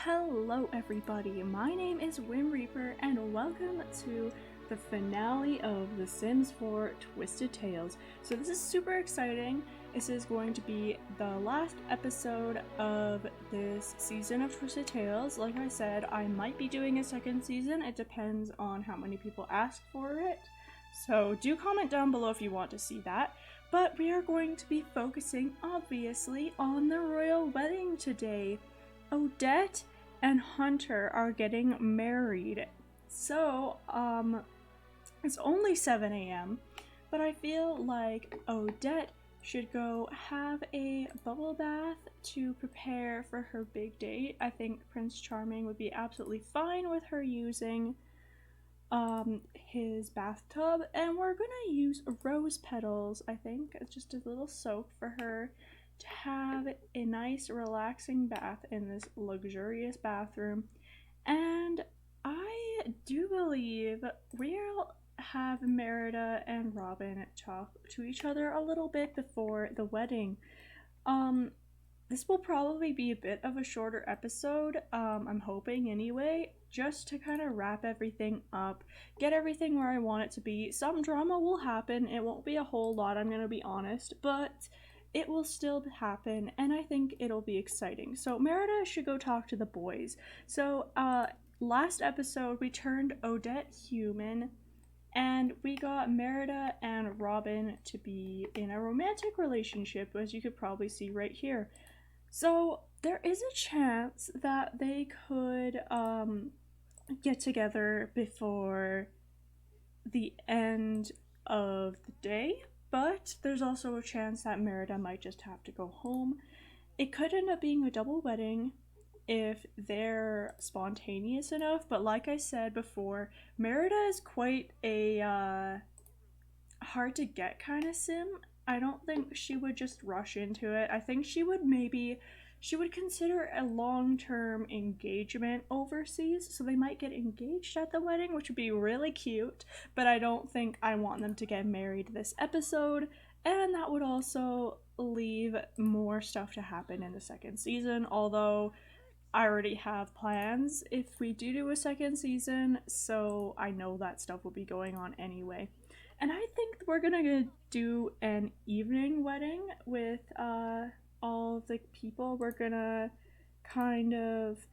Hello everybody, my name is whimreaper and welcome to the finale of The Sims 4 Twisted Tales. So this is super exciting. This is going to be the last episode of this season of Twisted Tales. Like I said, I might be doing a second season. It depends on how many people ask for it. So do comment down below if you want to see that. But we are going to be focusing, obviously, on the royal wedding today. Odette and Hunter are getting married. So, it's only 7 a.m., but I feel like Odette should go have a bubble bath to prepare for her big date. I think Prince Charming would be absolutely fine with her using his bathtub, and we're gonna use rose petals, I think. It's just a little soak for her to have a nice relaxing bath in this luxurious bathroom. And I do believe we'll have Merida and Robin talk to each other a little bit before the wedding. This will probably be a bit of a shorter episode, I'm hoping anyway, just to kind of wrap everything up, get everything where I want it to be. Some drama will happen, it won't be a whole lot, I'm gonna be honest, but it will still happen, and I think it'll be exciting. So Merida should go talk to the boys. So, last episode we turned Odette human, and we got Merida and Robin to be in a romantic relationship, as you could probably see right here. So there is a chance that they could get together before the end of the day, but there's also a chance that Merida might just have to go home. It could end up being a double wedding if they're spontaneous enough, but like I said before, Merida is quite a hard to get kind of sim. I don't think she would just rush into it. I think she would consider a long-term engagement overseas, so they might get engaged at the wedding, which would be really cute, but I don't think I want them to get married this episode, and that would also leave more stuff to happen in the second season, although I already have plans if we do a second season, so I know that stuff will be going on anyway. And I think we're gonna do an evening wedding with all the people. We're gonna kind of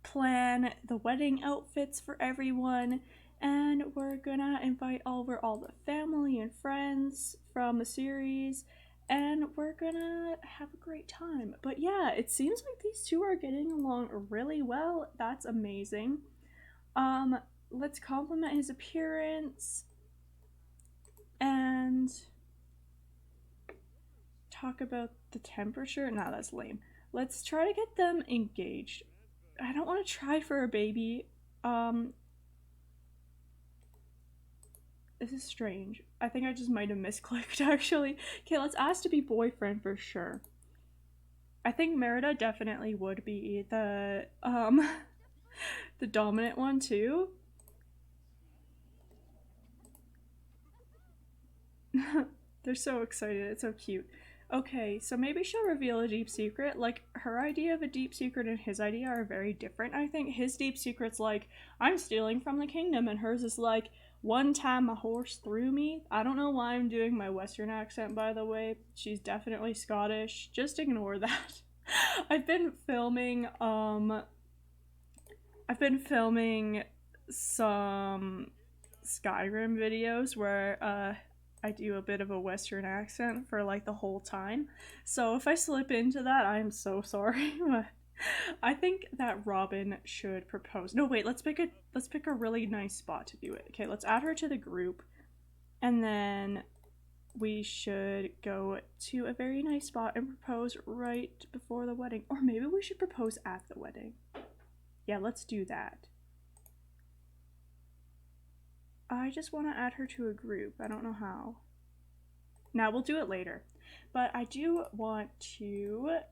plan the wedding outfits for everyone, and we're gonna invite over all the family and friends from the series, and we're gonna have a great time. But yeah, it seems like these two are getting along really well. That's amazing. Let's compliment his appearance and talk about the temperature. No, that's lame. Let's try to get them engaged. I don't want to try for a baby. This is strange. I think I just might have misclicked actually. Okay, let's ask to be boyfriend for sure. I think Merida definitely would be the the dominant one too. They're so excited, it's so cute. Okay, so maybe she'll reveal a deep secret. Like, her idea of a deep secret and his idea are very different, I think. His deep secret's like, I'm stealing from the kingdom, and hers is like, one time a horse threw me. I don't know why I'm doing my Western accent, by the way. She's definitely Scottish. Just ignore that. I've been filming some Skyrim videos where, I do a bit of a Western accent for like the whole time. So if I slip into that, I'm so sorry. I think that Robin should propose. No, wait, let's pick a really nice spot to do it. Okay, let's add her to the group, and then we should go to a very nice spot and propose right before the wedding. Or maybe we should propose at the wedding. Yeah, let's do that. I just want to add her to a group. I don't know how. Now we'll do it later. But I do want to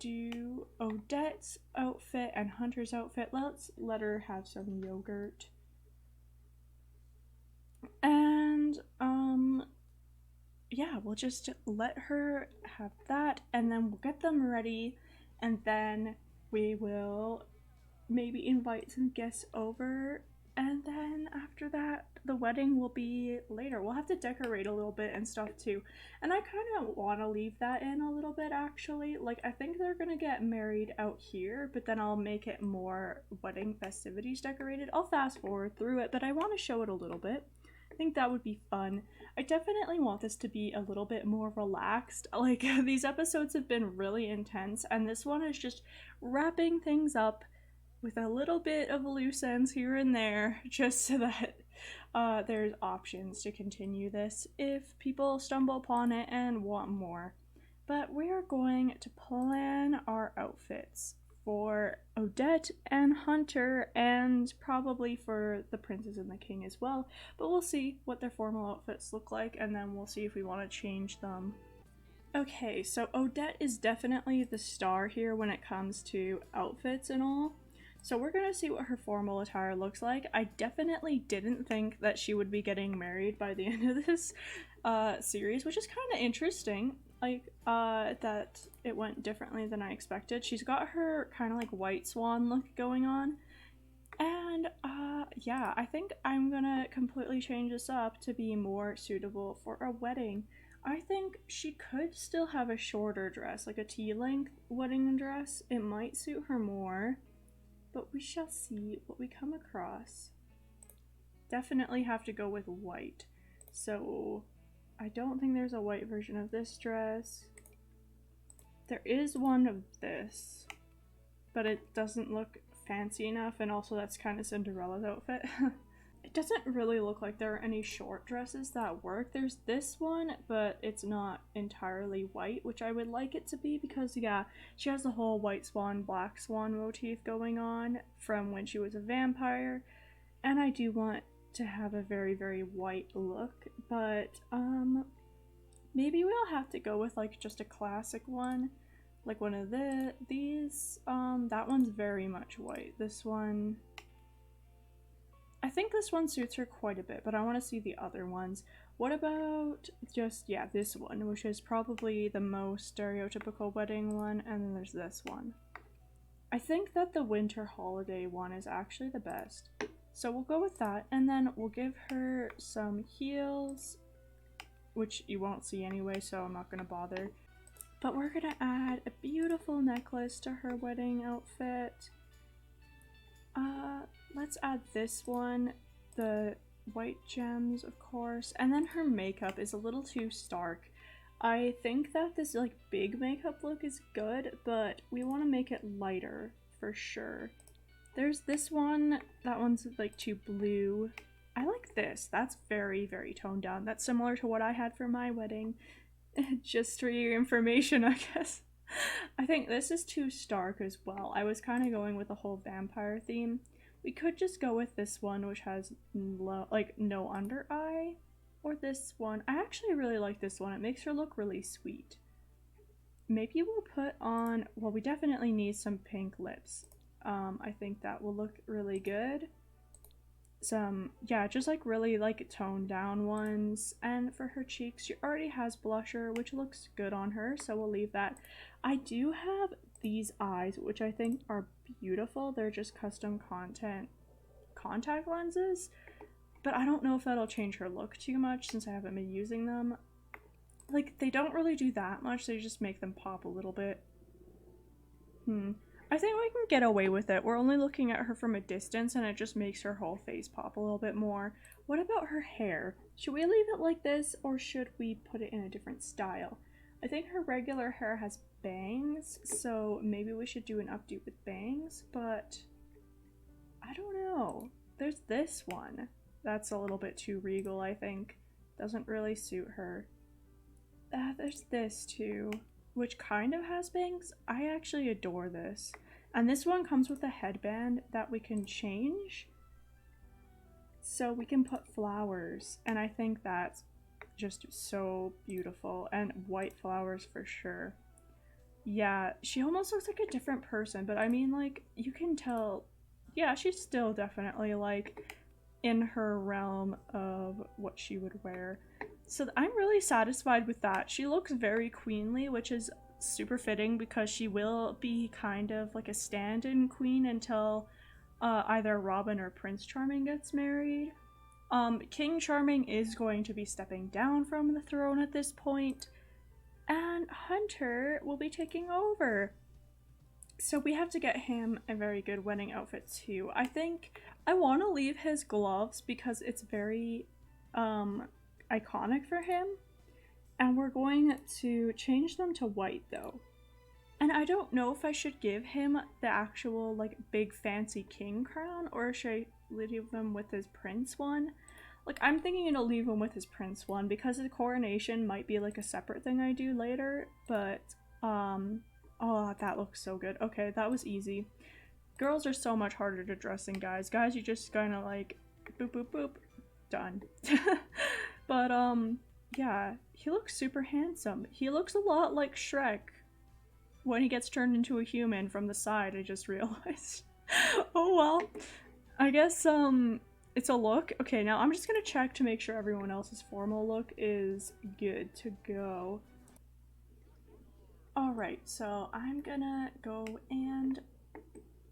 do Odette's outfit and Hunter's outfit. Let's let her have some yogurt. And, yeah, we'll just let her have that, and then we'll get them ready, and then We will maybe invite some guests over, and then after that the wedding will be later. We'll have to decorate a little bit and stuff too, and I kind of want to leave that in a little bit actually. Like, I think they're gonna get married out here, but then I'll make it more wedding festivities decorated. I'll fast forward through it, but I want to show it a little bit. I think that would be fun. I definitely want this to be a little bit more relaxed. Like, these episodes have been really intense, and this one is just wrapping things up with a little bit of loose ends here and there, just so that there's options to continue this if people stumble upon it and want more. But we are going to plan our outfits for Odette and Hunter, and probably for the princess and the king as well. But we'll see what their formal outfits look like, and then we'll see if we want to change them. Okay, so Odette is definitely the star here when it comes to outfits and all. So we're gonna see what her formal attire looks like. I definitely didn't think that she would be getting married by the end of this series, which is kind of interesting. Like, that it went differently than I expected. She's got her kind of like white swan look going on. And yeah, I think I'm gonna completely change this up to be more suitable for a wedding. I think she could still have a shorter dress, like a tea-length wedding dress. It might suit her more, but we shall see what we come across. Definitely have to go with white. So I don't think there's a white version of this dress. There is one of this, but it doesn't look fancy enough, and also that's kind of Cinderella's outfit. It doesn't really look like there are any short dresses that work. There's this one, but it's not entirely white, which I would like it to be, because yeah, she has the whole white swan, black swan motif going on from when she was a vampire, and I do want to have a very, very white look, but maybe we'll have to go with like just a classic one, like one of these. That one's very much white. This one, I think this one suits her quite a bit, but I want to see the other ones. What about just, yeah, this one, which is probably the most stereotypical wedding one, and then there's this one. I think that the winter holiday one is actually the best. So we'll go with that, and then we'll give her some heels, which you won't see anyway, so I'm not going to bother. But we're going to add a beautiful necklace to her wedding outfit. Let's add this one, the white gems, of course, and then her makeup is a little too stark. I think that this like big makeup look is good, but we want to make it lighter for sure. There's this one, that one's like too blue. I like this, that's very, very toned down. That's similar to what I had for my wedding. Just for your information, I guess. I think this is too stark as well. I was kind of going with the whole vampire theme. We could just go with this one, which has no under eye, or this one. I actually really like this one. It makes her look really sweet. Maybe we'll put on, well, we definitely need some pink lips. I think that will look really good. Some, yeah, just like really like toned down ones. And for her cheeks, she already has blusher, which looks good on her, so we'll leave that. I do have these eyes, which I think are beautiful. They're just custom contact lenses, but I don't know if that'll change her look too much since I haven't been using them. Like, they don't really do that much, they just make them pop a little bit. I think we can get away with it. We're only looking at her from a distance, and it just makes her whole face pop a little bit more. What about her hair? Should we leave it like this, or should we put it in a different style? I think her regular hair has bangs, so maybe we should do an updo with bangs, but I don't know. There's this one. That's a little bit too regal, I think. Doesn't really suit her. There's this too, which kind of has bangs. I actually adore this. And this one comes with a headband that we can change. So we can put flowers, and I think that's just so beautiful, and white flowers for sure. Yeah, she almost looks like a different person, but I mean, like, you can tell, yeah, she's still definitely like in her realm of what she would wear. So I'm really satisfied with that. She looks very queenly, which is super fitting because she will be kind of like a stand-in queen until either Robin or Prince Charming gets married. King Charming is going to be stepping down from the throne at this point, and Hunter will be taking over. So we have to get him a very good wedding outfit too. I think I want to leave his gloves because it's very iconic for him. And we're going to change them to white though. And I don't know if I should give him the actual like big fancy king crown or should I leave him with his prince one. Like I'm thinking to leave him with his prince one because the coronation might be like a separate thing I do later, but oh, that looks so good. Okay, that was easy. Girls are so much harder to dress than guys. Guys, you just kind of like boop boop boop, done. But yeah, he looks super handsome. He looks a lot like Shrek when he gets turned into a human from the side, I just realized. Oh well, I guess it's a look. Okay, now I'm just gonna check to make sure everyone else's formal look is good to go. Alright, so I'm gonna go and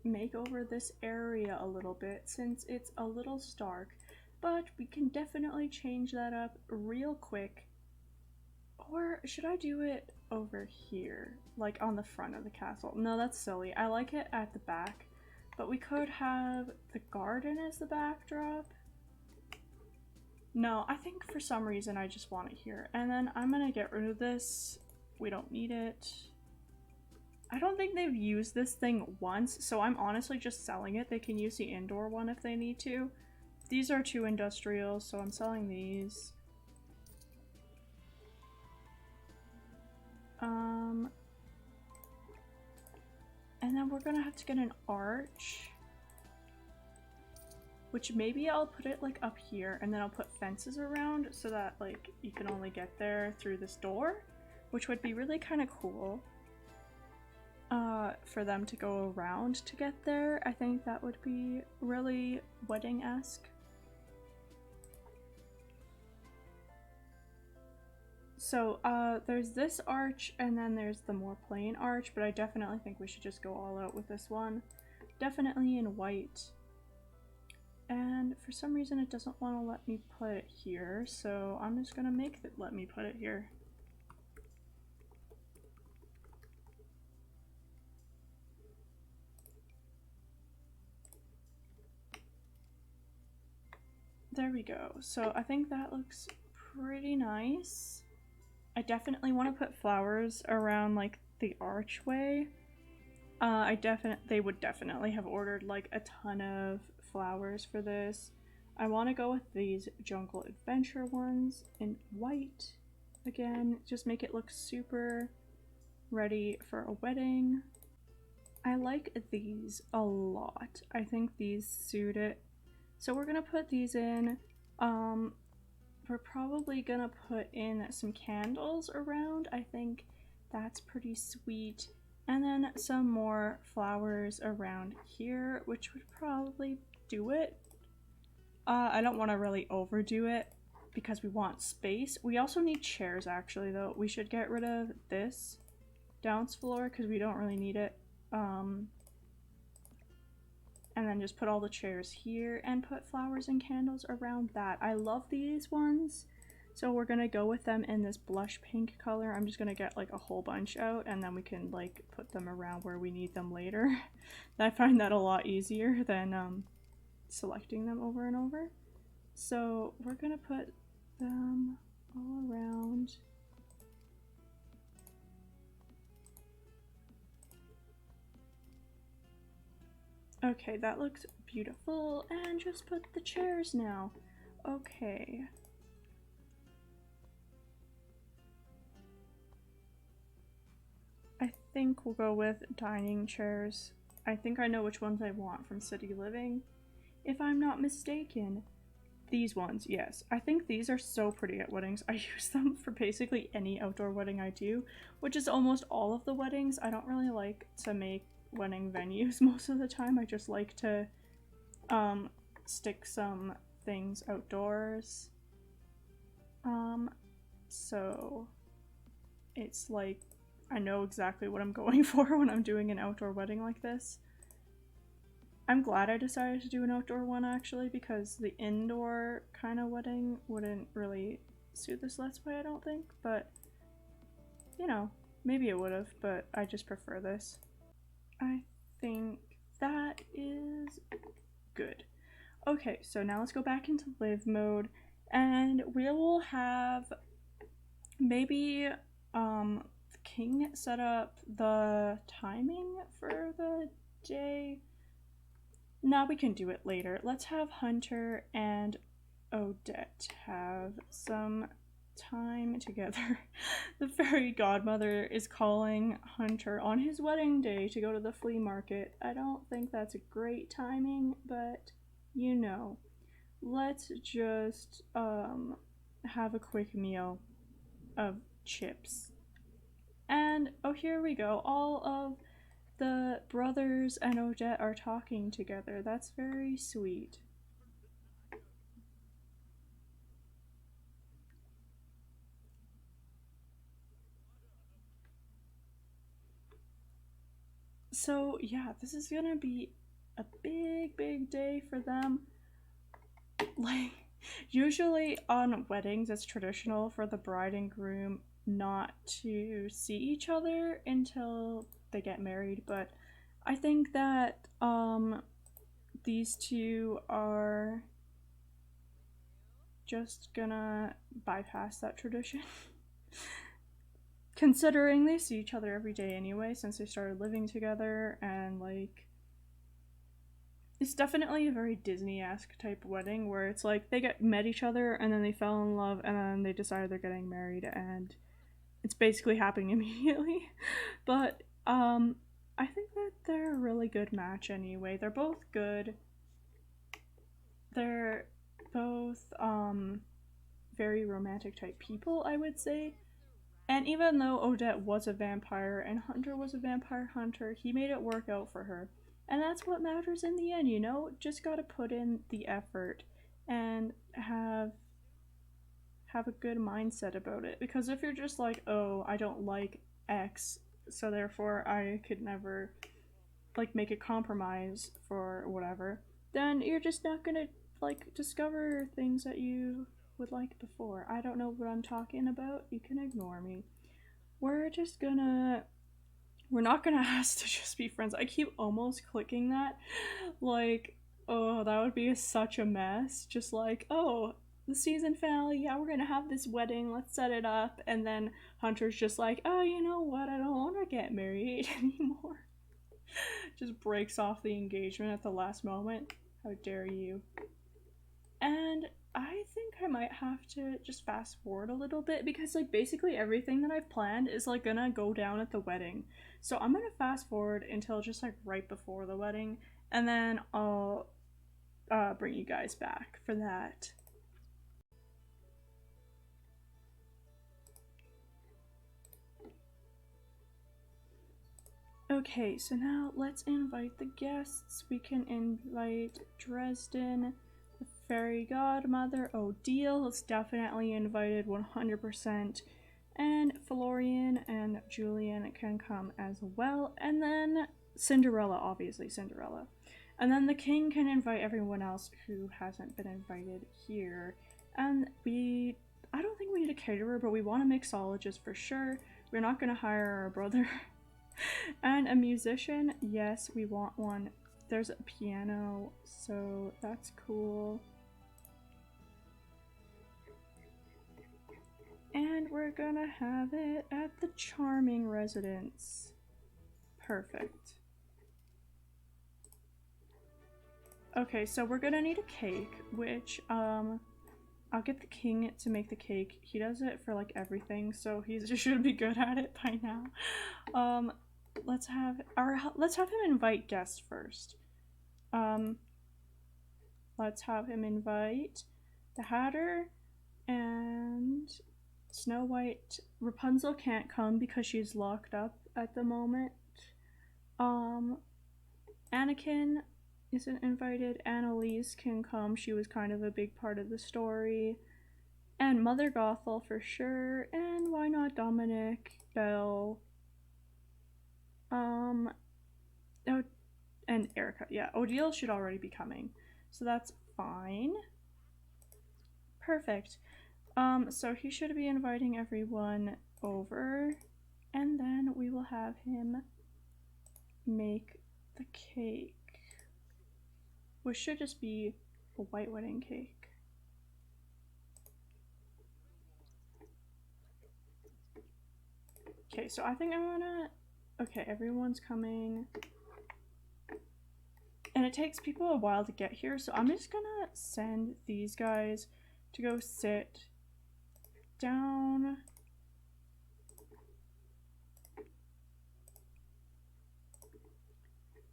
make over this area a little bit since it's a little stark, but we can definitely change that up real quick. Or should I do it over here, like on the front of the castle? No, that's silly. I like it at the back, but we could have the garden as the backdrop. No, I think for some reason I just want it here. And then I'm gonna get rid of this. We don't need it. I don't think they've used this thing once, so I'm honestly just selling it. They can use the indoor one if they need to. These are 2 industrial, so I'm selling these. And then we're gonna have to get an arch, which maybe I'll put it like up here, and then I'll put fences around so that like you can only get there through this door, which would be really kind of cool for them to go around to get there. I think that would be really wedding-esque. So there's this arch and then there's the more plain arch, but I definitely think we should just go all out with this one. Definitely in white. And for some reason it doesn't want to let me put it here, so I'm just gonna make it let me put it here. There we go. So I think that looks pretty nice. I definitely want to put flowers around like the archway. They would definitely have ordered like a ton of flowers for this. I want to go with these Jungle Adventure ones in white. Again, just make it look super ready for a wedding. I like these a lot. I think these suit it. So we're gonna put these in. We're probably gonna put in some candles around. I think that's pretty sweet. And then some more flowers around here, which would probably do it. I don't want to really overdo it because we want space. We also need chairs actually though. We should get rid of this dance floor because we don't really need it. And then just put all the chairs here and put flowers and candles around that. I love these ones. So we're gonna go with them in this blush pink color. I'm just gonna get like a whole bunch out and then we can like put them around where we need them later. I find that a lot easier than selecting them over and over. So we're gonna put them all around. Okay, that looks beautiful, and just put the chairs now. Okay. I think we'll go with dining chairs. I think I know which ones I want from City Living, if I'm not mistaken. These ones, yes. I think these are so pretty at weddings. I use them for basically any outdoor wedding I do, which is almost all of the weddings. I don't really like to make wedding venues most of the time. I just like to stick some things outdoors. So it's like I know exactly what I'm going for when I'm doing an outdoor wedding like this. I'm glad I decided to do an outdoor one actually, because the indoor kind of wedding wouldn't really suit this Let's Play, I don't think, but you know, maybe it would have, but I just prefer this. I think that is good. Okay, so now let's go back into live mode, and we will have maybe the king set up the timing for the day. No, we can do it later. Let's have Hunter and Odette have some time together. The fairy godmother is calling Hunter on his wedding day to go to the flea market. I don't think that's a great timing, but you know. Let's just have a quick meal of chips. And oh, here we go. All of the brothers and Odette are talking together. That's very sweet. So yeah, this is gonna be a big day for them. Like, usually on weddings it's traditional for the bride and groom not to see each other until they get married, but I think that these two are just gonna bypass that tradition. Considering they see each other every day anyway since they started living together, and like it's definitely a very Disney-esque type wedding where it's like they met each other and then they fell in love and then they decided they're getting married and it's basically happening immediately. But I think that they're a really good match anyway. They're both good. They're both very romantic type people, I would say. And even though Odette was a vampire and Hunter was a vampire hunter, he made it work out for her. And that's what matters in the end, you know? Just gotta put in the effort and have a good mindset about it. Because if you're just like, oh, I don't like X, so therefore I could never like make a compromise for whatever, then you're just not gonna like discover things that you would like before. I don't know what I'm talking about. You can ignore me. We're not gonna ask to just be friends. I keep almost clicking that. Like, oh, that would be such a mess. Just like, oh, the season finale, yeah, we're gonna have this wedding, let's set it up. And then Hunter's just like, oh, you know what? I don't want to get married anymore. Just breaks off the engagement at the last moment. How dare you? And I think I might have to just fast forward a little bit because like basically everything that I've planned is like gonna go down at the wedding. So I'm gonna fast forward until just like right before the wedding, and then I'll bring you guys back for that. Okay, so now let's invite the guests. We can invite Dresden, the fairy godmother, Odile is definitely invited 100%, and Florian and Julian can come as well, and then Cinderella, obviously Cinderella. And then the king can invite everyone else who hasn't been invited here. And I don't think we need a caterer, but we want a mixologist for sure. We're not gonna hire our brother. And a musician, yes, we want one. There's a piano, so that's cool. And we're gonna have it at the charming residence. Perfect. Okay, so we're gonna need a cake, which I'll get the king to make the cake. He does it for like everything, so he should be good at it by now. Let's have him invite guests first. Let's have him invite the Hatter and Snow White. Rapunzel can't come because she's locked up at the moment. Anakin isn't invited. Annalise can come. She was kind of a big part of the story. And Mother Gothel for sure. And why not Dominic, Belle, Oh, and Erica. Yeah, Odile should already be coming. So that's fine. Perfect. So he should be inviting everyone over, and then we will have him make the cake, which should just be a white wedding cake. Okay, so I think I'm gonna... Okay, everyone's coming. And it takes people a while to get here, so I'm just gonna send these guys to go sit down.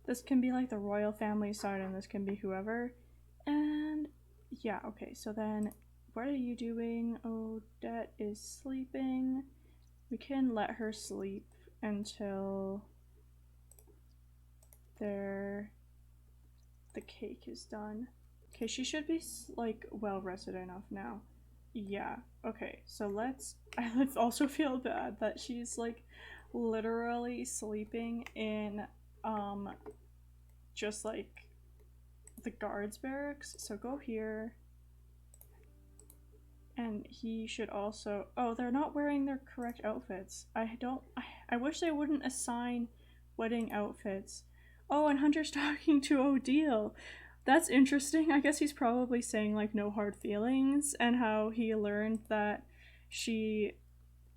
This can be like the royal family side, and this can be whoever. And yeah, okay, so then what are you doing? Odette is sleeping. We can let her sleep until the cake is done. Okay, she should be like well rested enough now. Yeah, okay, so let's also feel bad that she's like literally sleeping in just like the guards barracks. So go here. And he should also... Oh, they're not wearing their correct outfits. I wish they wouldn't assign wedding outfits. Oh, and Hunter's talking to Odile. That's interesting. I guess he's probably saying like no hard feelings, and how he learned that she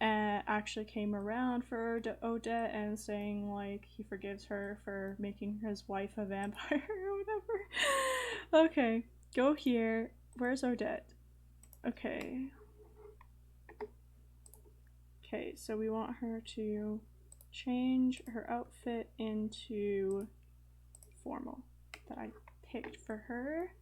actually came around for Odette, and saying like he forgives her for making his wife a vampire or whatever. Okay, go here. Where's Odette? Okay. Okay, so we want her to change her outfit into formal that I picked for her.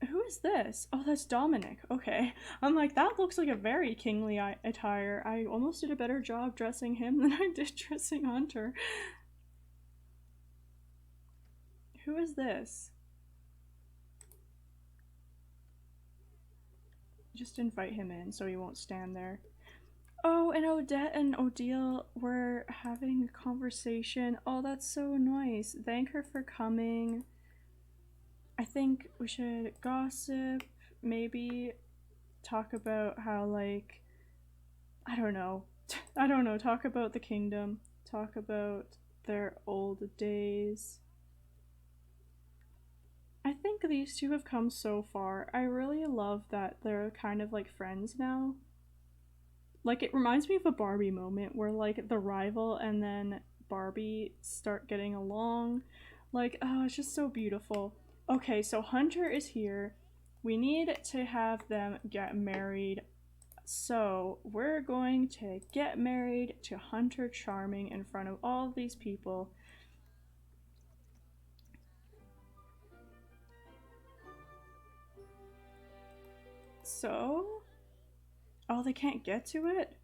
Who is this? Oh, that's Dominic. Okay. I'm like, that looks like a very kingly attire. I almost did a better job dressing him than I did dressing Hunter. Who is this? Just invite him in so he won't stand there. Oh, and Odette and Odile were having a conversation. Oh, that's so nice. Thank her for coming. I think we should gossip, maybe talk about how, like, I don't know, talk about the kingdom, talk about their old days. I think these two have come so far. I really love that they're kind of like friends now. Like, it reminds me of a Barbie moment where like the rival and then Barbie start getting along. Like, oh, it's just so beautiful. Okay, so Hunter is here. We need to have them get married. So we're going to get married to Hunter Charming in front of all of these people. So, oh, they can't get to it?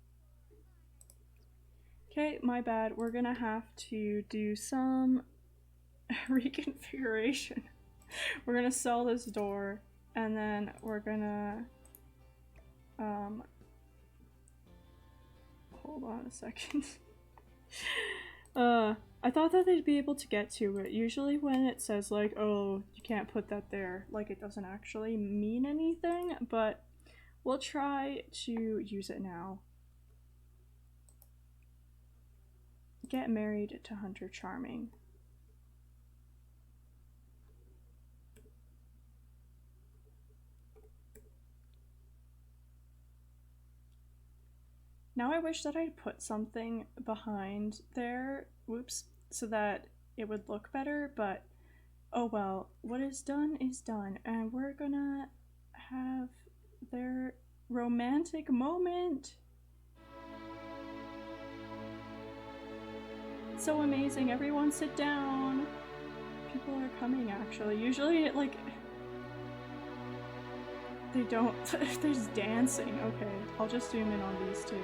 Okay, my bad. We're gonna have to do some reconfiguration. We're gonna sell this door, and then we're gonna hold on a second. I thought that they'd be able to get to it. Usually when it says like, oh, you can't put that there, like it doesn't actually mean anything, but we'll try to use it now. Get married to Hunter Charming. Now I wish that I'd put something behind there, whoops, so that it would look better, but oh well, what is done, and we're gonna have their romantic moment. It's so amazing, everyone sit down. People are coming actually. Usually, like, they don't. There's dancing. Okay, I'll just zoom in on these two.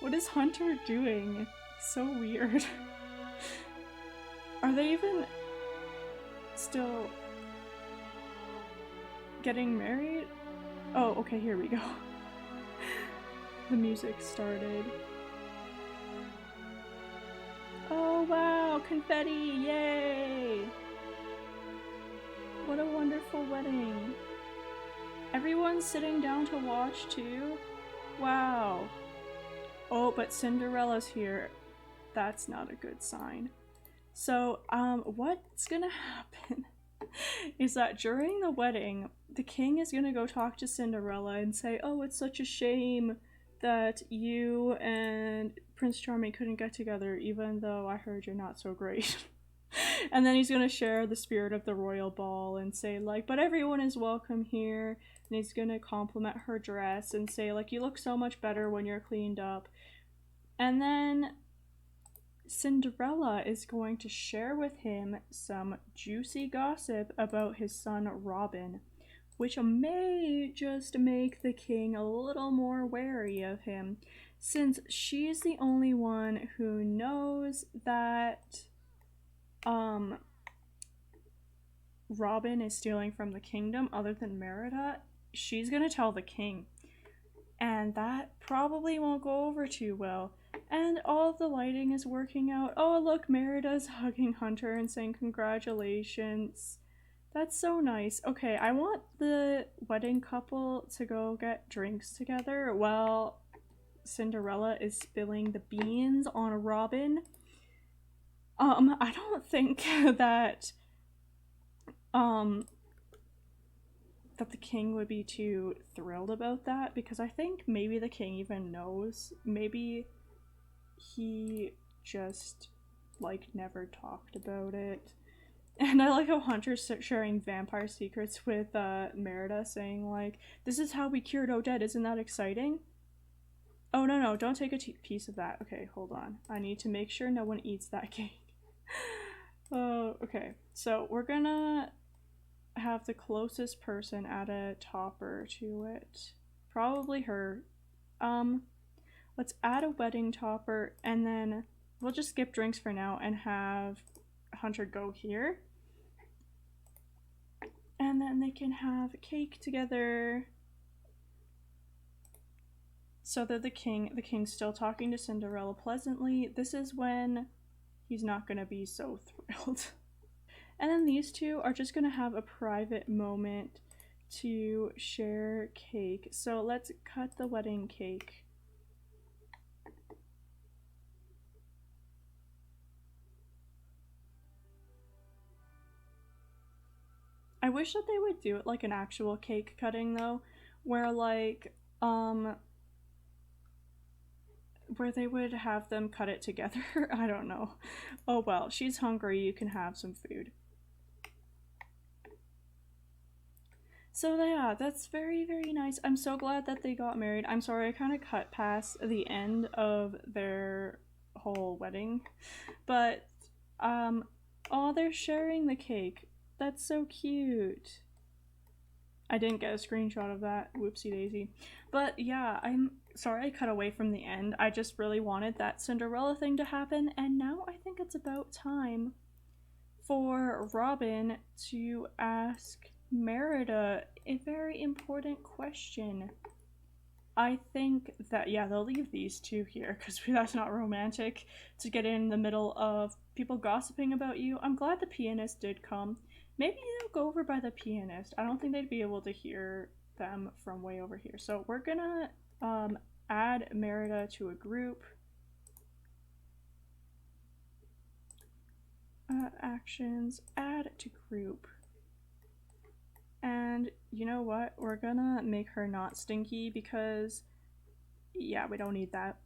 What is Hunter doing? So weird. Are they even still getting married? Oh, okay, here we go. The music started. Oh wow, confetti, yay! What a wonderful wedding. Everyone's sitting down to watch too? Wow. Oh, but Cinderella's here. That's not a good sign. So, what's gonna happen is that during the wedding, the king is gonna go talk to Cinderella and say, oh, it's such a shame that you and Prince Charming couldn't get together, even though I heard you're not so great. And then he's gonna share the spirit of the royal ball and say, like, but everyone is welcome here. And he's gonna compliment her dress and say, like, you look so much better when you're cleaned up. And then Cinderella is going to share with him some juicy gossip about his son Robin, which may just make the king a little more wary of him, since she's the only one who knows that Robin is stealing from the kingdom other than Merida. She's gonna tell the king, and that probably won't go over too well. And all of the lighting is working out. Oh, look, Merida's hugging Hunter and saying congratulations. That's so nice. Okay, I want the wedding couple to go get drinks together while Cinderella is spilling the beans on Robin. I don't think that that the king would be too thrilled about that, because I think maybe the king even knows. Maybe he just, like, never talked about it. And I like how Hunter's sharing vampire secrets with Merida, saying, like, this is how we cured Odette, isn't that exciting? Oh, no, don't take a piece of that. Okay, hold on. I need to make sure no one eats that cake. Oh, okay. So we're gonna have the closest person add a topper to it. Probably her. Let's add a wedding topper, and then we'll just skip drinks for now and have Hunter go here. And then they can have cake together. So that the king's still talking to Cinderella pleasantly. This is when he's not gonna be so thrilled. And then these two are just gonna have a private moment to share cake. So let's cut the wedding cake. I wish that they would do it like an actual cake cutting though, where like where they would have them cut it together. I don't know. Oh well, she's hungry, you can have some food. So yeah, that's very, very nice. I'm so glad that they got married. I'm sorry I kind of cut past the end of their whole wedding. But, oh, they're sharing the cake. That's so cute. I didn't get a screenshot of that. Whoopsie daisy. But yeah, I'm sorry I cut away from the end. I just really wanted that Cinderella thing to happen, and now I think it's about time for Robin to ask Merida a very important question. I think that, yeah, they'll leave these two here because that's not romantic to get in the middle of people gossiping about you. I'm glad the pianist did come. Maybe they'll go over by the pianist. I don't think they'd be able to hear them from way over here. So we're gonna add Merida to a group. Actions, add to group. And you know what? We're gonna make her not stinky because, yeah, we don't need that.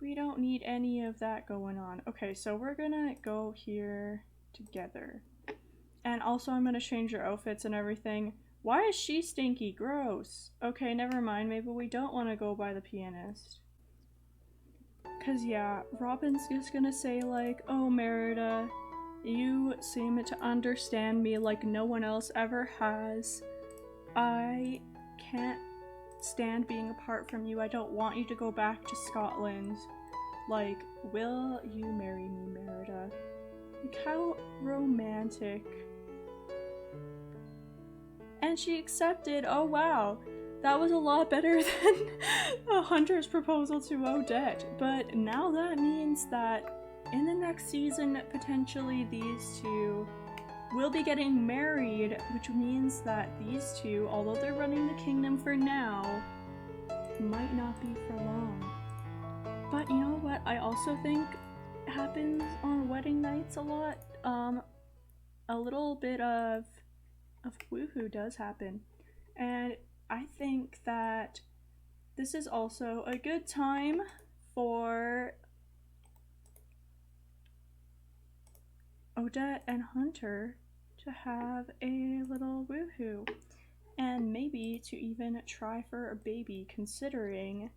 We don't need any of that going on. Okay, so we're gonna go here together. And also I'm gonna change your outfits and everything. Why is she stinky? Gross. Okay, never mind. Maybe we don't want to go by the pianist. Cause yeah, Robin's just gonna say like, oh Merida, you seem to understand me like no one else ever has. I can't stand being apart from you. I don't want you to go back to Scotland. Like, will you marry me, Merida? Like, how romantic. and she accepted. Oh wow, that was a lot better than Hunter's proposal to Odette. But now that means that in the next season, potentially these two will be getting married, which means that these two, although they're running the kingdom for now, might not be for long. But you know what I also think happens on wedding nights a lot? A little bit of woohoo does happen. And I think that this is also a good time for Odette and Hunter to have a little woohoo. And maybe to even try for a baby, considering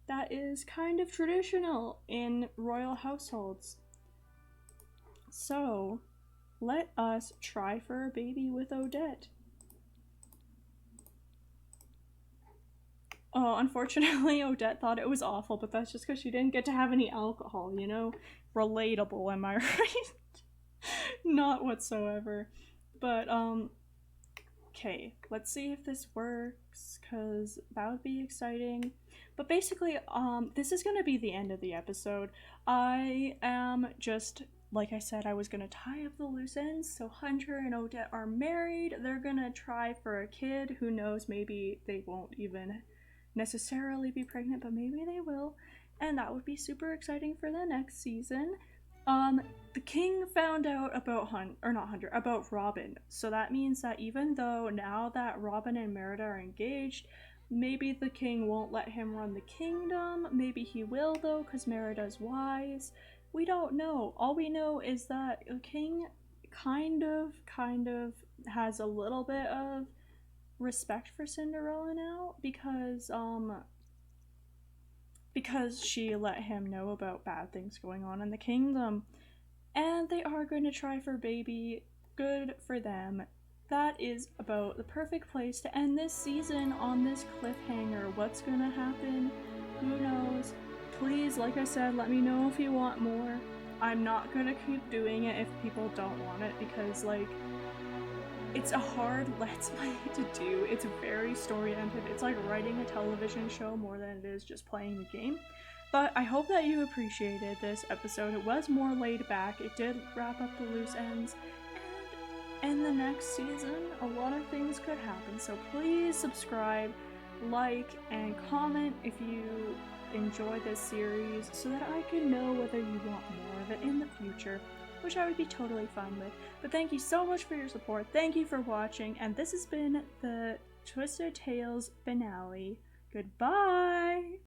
that is kind of traditional in royal households. So, let us try for a baby with Odette. Oh, unfortunately, Odette thought it was awful, but that's just because she didn't get to have any alcohol, you know? Relatable, am I right? Not whatsoever. But, okay, let's see if this works, because that would be exciting. But basically, this is gonna be the end of the episode. I am just, like I said, I was gonna tie up the loose ends. So Hunter and Odette are married. They're gonna try for a kid. Who knows, maybe they won't even necessarily be pregnant, but maybe they will. And that would be super exciting for the next season. The king found out about about Robin. So that means that even though now that Robin and Merida are engaged, maybe the king won't let him run the kingdom. Maybe he will though, because Merida's wise. We don't know. All we know is that the king kind of has a little bit of respect for Cinderella now because she let him know about bad things going on in the kingdom. And they are going to try for baby. Good for them. That is about the perfect place to end this season on this cliffhanger. What's gonna happen? Who knows? Please, like I said, let me know if you want more. I'm not gonna keep doing it if people don't want it, because like, it's a hard Let's Play to do. It's very story-oriented. It's like writing a television show more than it is just playing the game. But I hope that you appreciated this episode. It was more laid back. It did wrap up the loose ends. And in the next season, a lot of things could happen. So please subscribe, like, and comment if you enjoy this series so that I can know whether you want more of it in the future, which I would be totally fine with. But thank you so much for your support. Thank you for watching. And this has been the Twisted Tales finale. Goodbye!